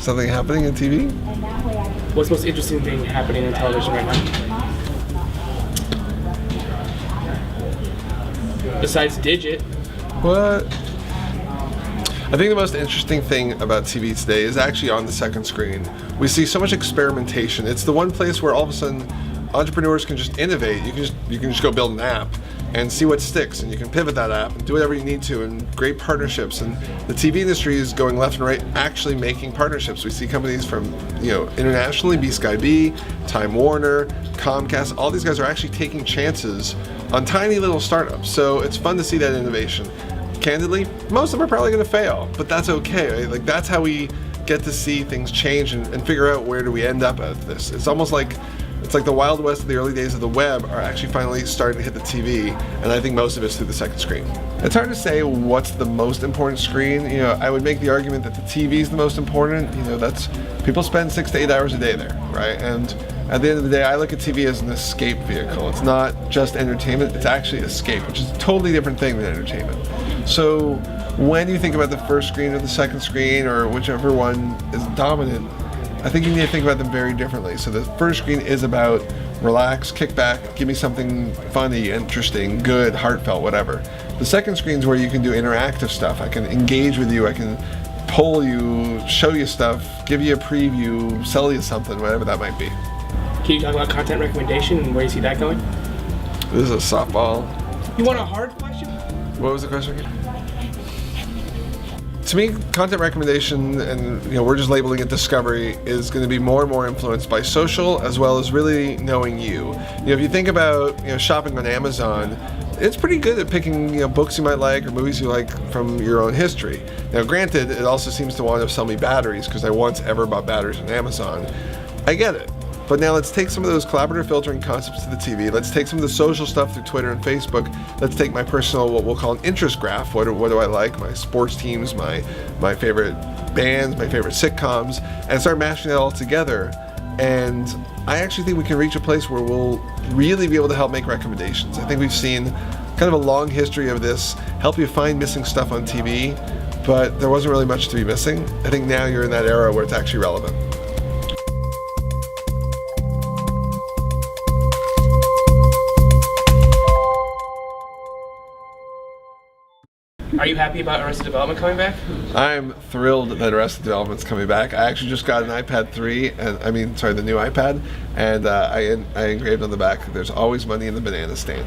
something happening in TV? What's the most interesting thing happening in television right now? Besides Dijit. What? I think the most interesting thing about TV today is actually on the second screen. We see so much experimentation. It's the one place where all of a sudden entrepreneurs can just innovate. You can just go build an app and see what sticks, and you can pivot that app and do whatever you need to, and great partnerships. And the TV industry is going left and right, actually making partnerships. We see companies from, internationally, B-Sky B, Time Warner, Comcast, all these guys are actually taking chances on tiny little startups. So it's fun to see that innovation. Candidly, most of them are probably going to fail, but that's okay, right? Like, that's how we get to see things change and figure out where do we end up at this. It's almost like the Wild West of the early days of the web are actually finally starting to hit the TV, and I think most of it's through the second screen. It's hard to say what's the most important screen. I would make the argument that the TV is the most important. That's people spend 6 to 8 hours a day there, right? And at the end of the day, I look at TV as an escape vehicle. It's not just entertainment, it's actually escape, which is a totally different thing than entertainment. So when you think about the first screen or the second screen or whichever one is dominant, I think you need to think about them very differently. So the first screen is about relax, kick back, give me something funny, interesting, good, heartfelt, whatever. The second screen is where you can do interactive stuff. I can engage with you, I can poll you, show you stuff, give you a preview, sell you something, whatever that might be. Can you talk about content recommendation and where you see that going? This is a softball. You want a hard question? What was the question again? To me, content recommendation, and we're just labeling it discovery, is going to be more and more influenced by social as well as really knowing you. If you think about shopping on Amazon, it's pretty good at picking books you might like or movies you like from your own history. Now, granted, it also seems to want to sell me batteries because I once ever bought batteries on Amazon. I get it. But now let's take some of those collaborative filtering concepts to the TV. Let's take some of the social stuff through Twitter and Facebook. Let's take my personal, what we'll call an interest graph. What do I like? My sports teams, my favorite bands, my favorite sitcoms, and start mashing it all together. And I actually think we can reach a place where we'll really be able to help make recommendations. I think we've seen kind of a long history of this, help you find missing stuff on TV, but there wasn't really much to be missing. I think now you're in that era where it's actually relevant. Are you happy about Arrested Development coming back? I'm thrilled that Arrested Development's coming back. I actually just got an iPad 3, the new iPad, and I engraved on the back, "There's always money in the banana stand."